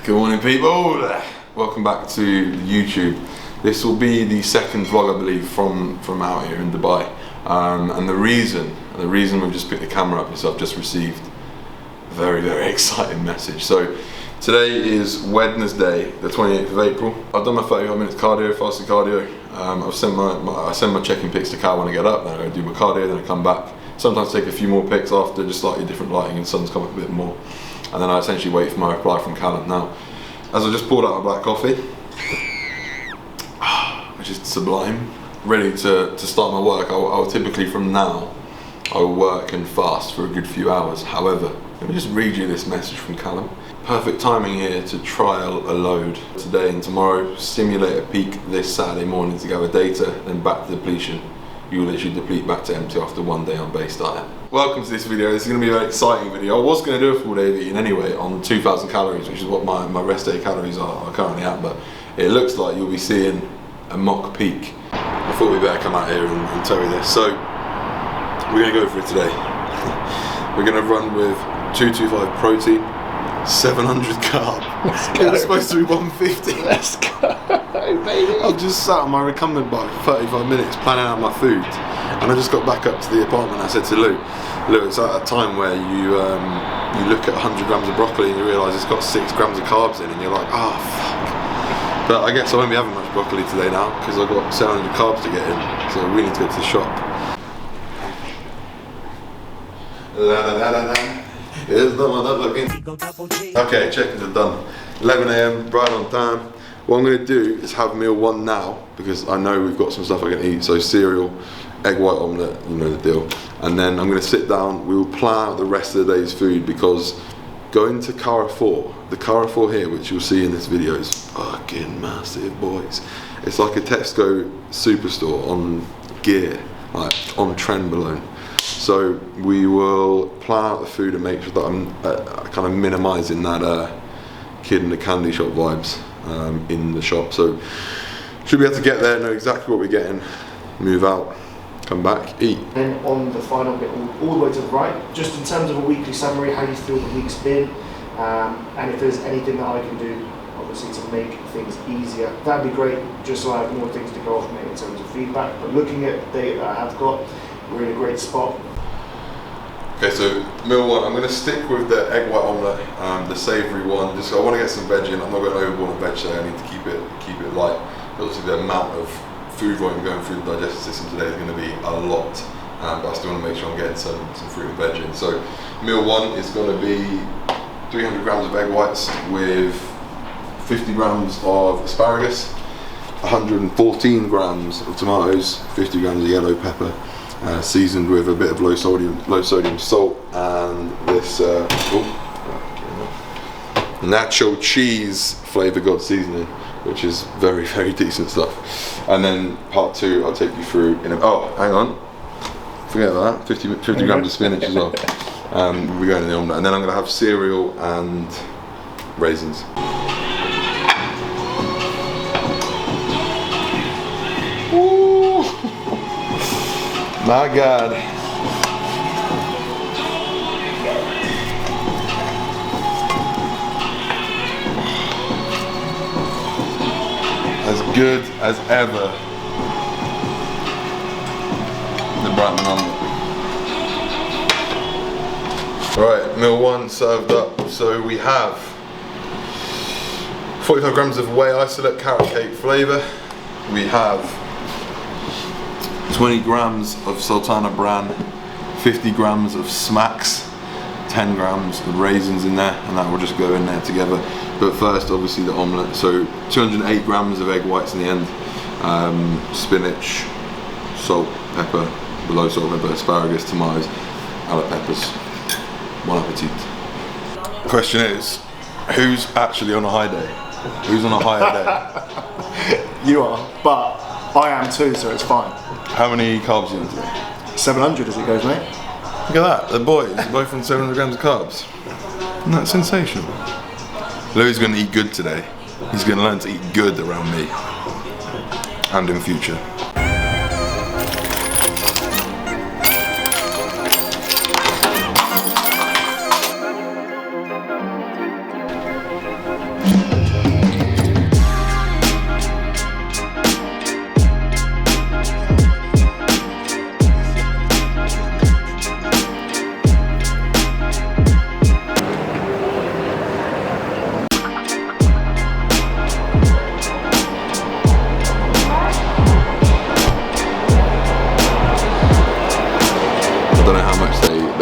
Good morning, people. Welcome back to YouTube. This will be the second vlog, I believe, from out here in Dubai. And the reason we've just picked the camera up is I've just received a very, very exciting message. So today is Wednesday, the 28th of April. I've done my 35 minutes cardio, fasted cardio. I send my check-in pics to Cal when I get up, then I go do my cardio, then I come back. Sometimes take a few more pics after, just slightly different lighting and sun's come up a bit more. And then I essentially wait for my reply from Callum. Now, as I just poured out a black coffee, which is sublime, ready to start my work. I will typically from now, I will work and fast for a good few hours. However, let me just read you this message from Callum. Perfect timing here to trial a load today and tomorrow. Simulate a peak this Saturday morning to gather data, then back to depletion. You will literally deplete back to empty after one day on base diet. Welcome to this video. This is going to be a very exciting video. I was going to do a full day of eating anyway on 2,000 calories, which is what my rest day calories are currently at, but it looks like you'll be seeing a mock peak. I thought we better come out here and tell you this. So, we're going to go for it today. We're going to run with 225 protein, 700 carb. It was supposed to be 150. Let's go, baby. I've just sat on my recumbent bike for 35 minutes planning out my food, and I just got back up to the apartment. I said to Lou, it's at a time where you look at 100 grams of broccoli and you realise it's got 6 grams of carbs in, and you're like, oh fuck. But I guess I won't be having much broccoli today now because I've got 700 carbs to get in, so we need to go to the shop. Okay, check-ins are done. 11 AM, right on time. What I'm going to do is have meal one now because I know we've got some stuff I can eat. So cereal, egg white omelette, you know the deal. And then I'm going to sit down. We will plan out the rest of the day's food because going to Carrefour, the Carrefour here, which you'll see in this video, is fucking massive, boys. It's like a Tesco superstore on gear, like on Trenbolone. So we will plan out the food and make sure that I'm kind of minimising that kid in the candy shop vibes in the shop. So should be able to get there, know exactly what we're getting, move out, come back, eat. Then on the final bit, all the way to the right, just in terms of a weekly summary, how you feel the week's been, and if there's anything that I can do, obviously, to make things easier, that'd be great, just so I have more things to go off maybe in terms of feedback. But looking at the data that I have got, we're in a great spot. Okay, so meal one, I'm going to stick with the egg white omelette, the savoury one. Just I want to get some veg in. I'm not going overboard on veg today. I need to keep it light. Obviously, the amount of food volume going through the digestive system today is going to be a lot, but I still want to make sure I'm getting some fruit and veg in. So meal one is going to be 300 grams of egg whites with 50 grams of asparagus, 114 grams of tomatoes, 50 grams of yellow pepper. Seasoned with a bit of low sodium salt and this nacho cheese flavor god seasoning, which is very, very decent stuff. And then part two, I'll take you through in a, oh, hang on, forget about that, 50 grams of spinach as well. We're going in the omelette, and then I'm going to have cereal and raisins. My God. As good as ever. The Brightman omelette. Right, meal one served up. So we have 45 grams of whey isolate carrot cake flavour. We have 20 grams of sultana bran, 50 grams of smacks, 10 grams of raisins in there, and that will just go in there together. But first, obviously, the omelette. So 208 grams of egg whites in the end, spinach, salt, pepper, low salt, pepper, asparagus, tomatoes, alec peppers. Bon appetit. Question is, who's actually on a high day? Who's on a higher day? You are, but I am too, so it's fine. How many carbs are you in today? 700 as it goes, mate. Look at that, the boys are both on 700 grams of carbs. Isn't that sensational? Louis going to eat good today. He's going to learn to eat good around me. And in future.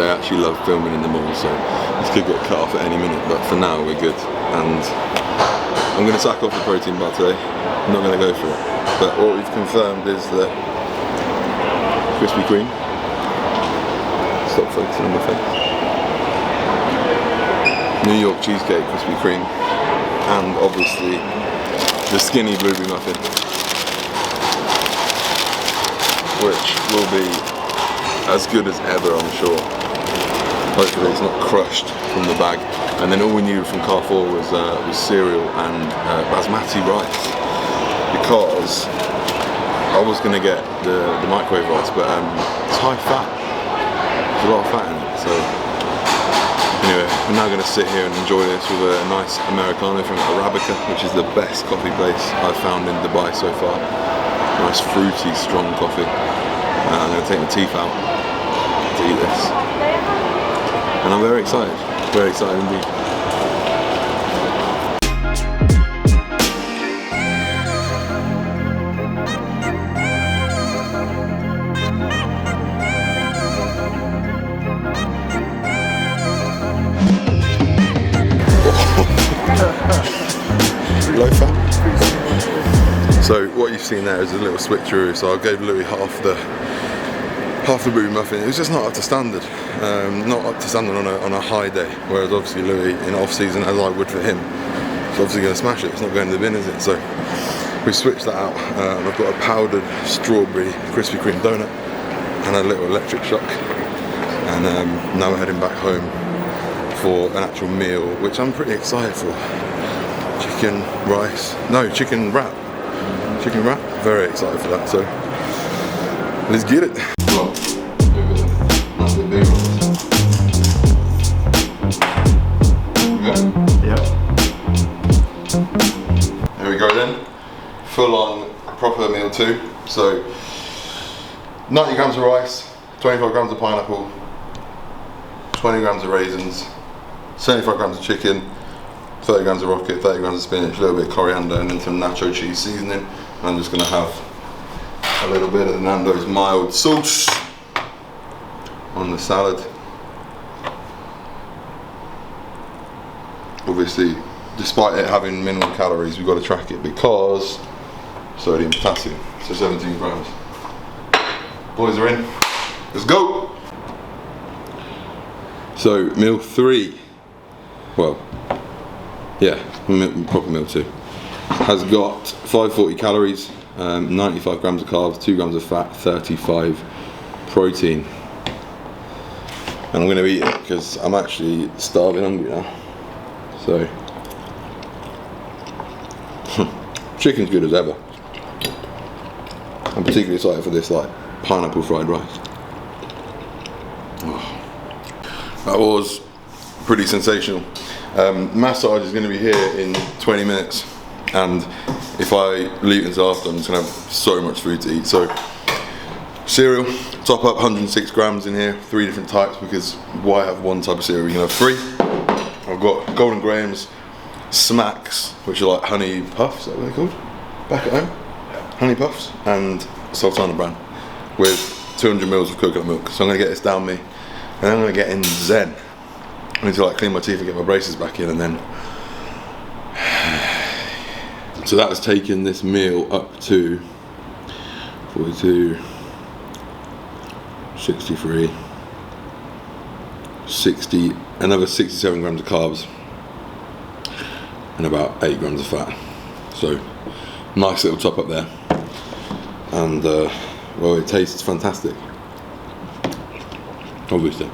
they actually love filming in the mall, so this could get cut off at any minute, but for now we're good. And I'm going to sack off the protein bar today. I'm not going to go for it. But what we've confirmed is the Krispy Kreme. Stop focusing on my face. New York cheesecake Krispy Kreme, and obviously the skinny blueberry muffin, which will be as good as ever, I'm sure. Hopefully it's not crushed from the bag. And then all we needed from Carrefour was cereal and basmati rice, because I was going to get the microwave rice, but it's high fat. There's a lot of fat in it, so anyway, we're now going to sit here and enjoy this with a nice Americano from Arabica, which is the best coffee place I've found in Dubai so far. Nice fruity, strong coffee. I'm going to take my teeth out to eat this. And I'm very excited indeed. Low fat. So what you've seen there is a little switcheroo. So I gave Louis half the blueberry muffin. It was just not up to standard. Not up to standard on a high day. Whereas obviously Louis in off season, as I would for him, is obviously going to smash it. It's not going to the bin, is it? So we switched that out. I've got a powdered strawberry Krispy Kreme donut and a little electric shock. And now we're heading back home for an actual meal, which I'm pretty excited for. Chicken wrap. Chicken wrap. Very excited for that. So let's get it. Yeah. There we go then. Full on proper meal 2. So 90 grams of rice, 25 grams of pineapple, 20 grams of raisins, 75 grams of chicken, 30 grams of rocket, 30 grams of spinach, a little bit of coriander, and then some nacho cheese seasoning. And I'm just going to have a little bit of the Nando's mild sauce on the salad. Obviously, despite it having minimal calories, we've got to track it because sodium, potassium, so 17 grams. Boys are in. Let's go! So, meal 3, well, yeah, proper meal 2, has got 540 calories, 95 grams of carbs, 2 grams of fat, 35 protein. And I'm going to eat it because I'm actually starving hungry now. So, chicken's good as ever. I'm particularly excited for this pineapple fried rice. Oh. That was pretty sensational. Massage is going to be here in 20 minutes, and if I leave until after, I'm just going to have so much food to eat. So, cereal, top up 106 grams in here, 3 different types, because why have one type of cereal? You can have 3. I've got Golden Grahams, Smacks, which are like honey puffs, is that what they're called? Back at home? Honey puffs, and Sultana brand, with 200 mils of coconut milk. So I'm going to get this down me, and then I'm going to get in zen. I need to clean my teeth and get my braces back in, and then... So that has taken this meal up to 42, 63, 60, another 67 grams of carbs, and about 8 grams of fat. So, nice little top up there. And, well, it tastes fantastic. Obviously.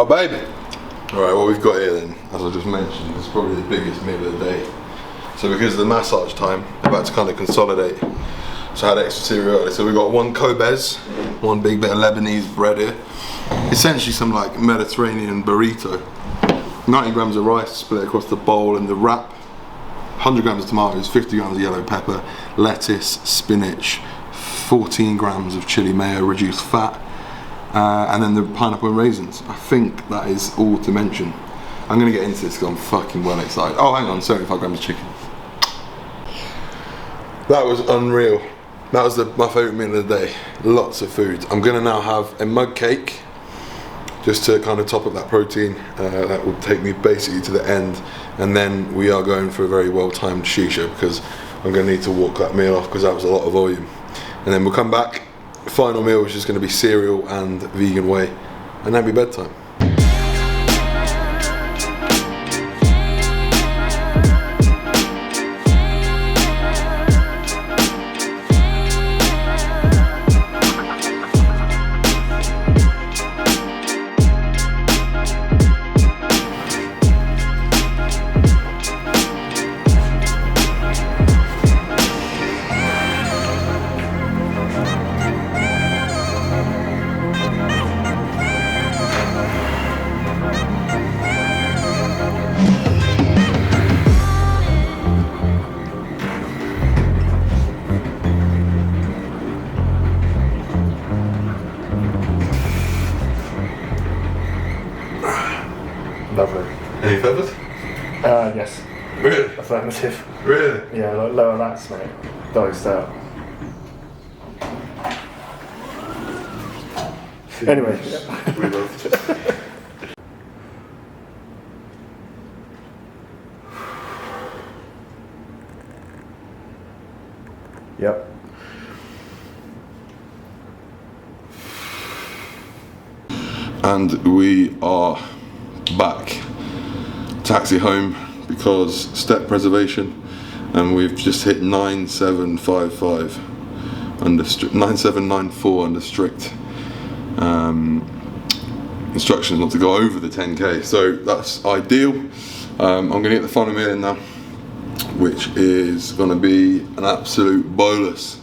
Oh baby! Alright, what we've got here then, as I just mentioned, is probably the biggest meal of the day. So because of the massage time, I'm about to kind of consolidate. So I had extra cereal earlier. So we've got one Kobes, one big bit of Lebanese bread here. Essentially some like Mediterranean burrito. 90 grams of rice split across the bowl and the wrap. 100 grams of tomatoes, 50 grams of yellow pepper, lettuce, spinach, 14 grams of chili mayo, reduced fat, and then the pineapple and raisins. I think that is all to mention. I'm gonna get into this because I'm fucking well excited. Oh, hang on, 75 grams of chicken. That was unreal. That was my favourite meal of the day. Lots of food. I'm gonna now have a mug cake, just to kind of top up that protein. That will take me basically to the end, and then we are going for a very well-timed shisha because I'm going to need to walk that meal off because that was a lot of volume. And then we'll come back, final meal which is going to be cereal and vegan whey, and that'll be bedtime. Lovely. Any feathers? Yes. Really? Affirmative. Really? Yeah, like lower lats, mate. Diced out. Anyway. We loved it. Yep. And we are back. Taxi home because step preservation, and we've just hit 9755 under 9794 under strict instructions not to go over the 10k, so that's ideal. I'm going to get the final meal in now, which is going to be an absolute bolus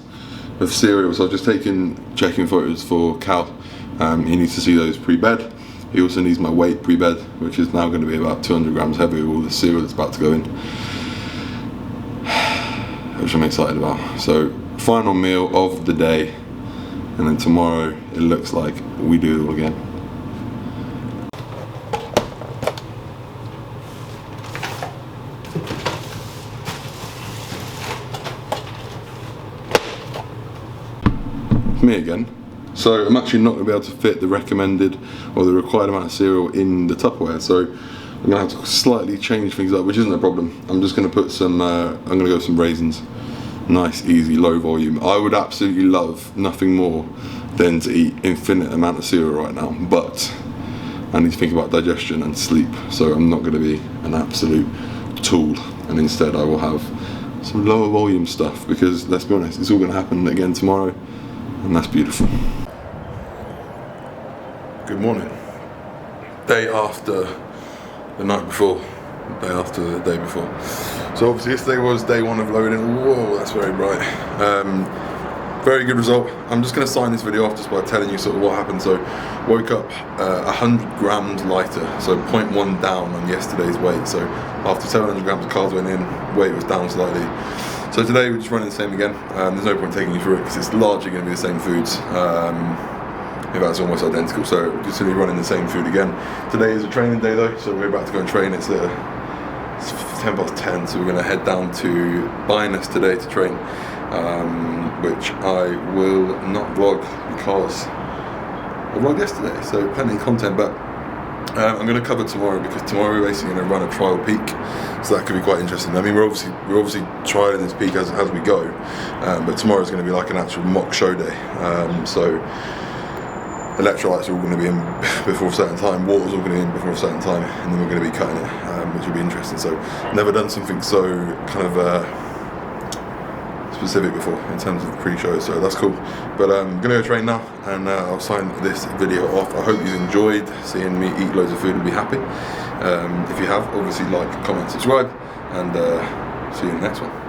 of cereal. So I've just taken checking photos for Cal. He needs to see those pre-bed. He also needs my weight pre-bed, which is now going to be about 200 grams heavy with all the cereal that's about to go in, which I'm excited about. So final meal of the day, and then tomorrow it looks like we do it all again. Me again. So I'm actually not going to be able to fit the recommended or the required amount of cereal in the Tupperware, so I'm going to have to slightly change things up, which isn't a problem. I'm just going to put some, I'm going to go with some raisins. Nice, easy, low volume. I would absolutely love nothing more than to eat infinite amount of cereal right now, but I need to think about digestion and sleep, so I'm not going to be an absolute tool, and instead I will have some lower volume stuff, because let's be honest, it's all going to happen again tomorrow, and that's beautiful. Good morning. Day after the night before, day after the day before. So obviously yesterday was day one of loading. Whoa, that's very bright. Very good result. I'm just going to sign this video off just by telling you sort of what happened. So woke up 100 grams lighter, so 0.1 down on yesterday's weight. So after 700 grams of carbs went in, weight was down slightly. So today we're just running the same again. There's no point taking you through it because it's largely going to be the same foods. In fact, it's almost identical, so we're just going to be running the same food again. Today is a training day though, so we're about to go and train. It's 10:10, so we're going to head down to Binus today to train, which I will not vlog because I vlogged yesterday, so plenty of content, but I'm going to cover tomorrow because tomorrow we're basically going to run a trial peak, so that could be quite interesting. I mean, we're obviously trialing this peak as we go, but tomorrow is going to be like an actual mock show day. So electrolytes are all going to be in before a certain time, water's all going to be in before a certain time, and then we're going to be cutting it, which will be interesting. So never done something so kind of specific before in terms of pre-show, so that's cool. But I'm gonna go train now, and I'll sign this video off. I hope you enjoyed seeing me eat loads of food and be happy. If you have, obviously like, comment, subscribe, and see you in the next one.